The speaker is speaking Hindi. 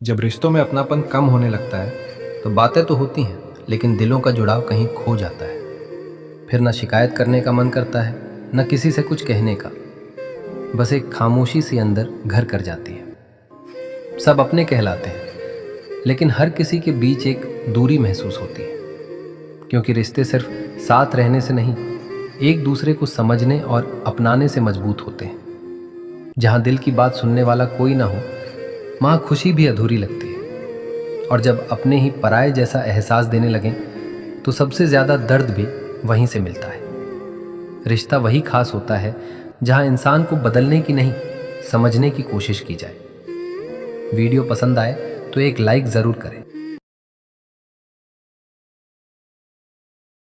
जब रिश्तों में अपनापन कम होने लगता है तो बातें तो होती हैं, लेकिन दिलों का जुड़ाव कहीं खो जाता है। फिर न शिकायत करने का मन करता है, न किसी से कुछ कहने का। बस एक खामोशी सी अंदर घर कर जाती है। सब अपने कहलाते हैं, लेकिन हर किसी के बीच एक दूरी महसूस होती है, क्योंकि रिश्ते सिर्फ साथ रहने से नहीं, एक दूसरे को समझने और अपनाने से मजबूत होते हैं। जहाँ दिल की बात सुनने वाला कोई ना हो, वहाँ खुशी भी अधूरी लगती है। और जब अपने ही पराये जैसा एहसास देने लगें, तो सबसे ज़्यादा दर्द भी वहीं से मिलता है। रिश्ता वही खास होता है जहाँ इंसान को बदलने की नहीं, समझने की कोशिश की जाए। वीडियो पसंद आए तो एक लाइक ज़रूर करें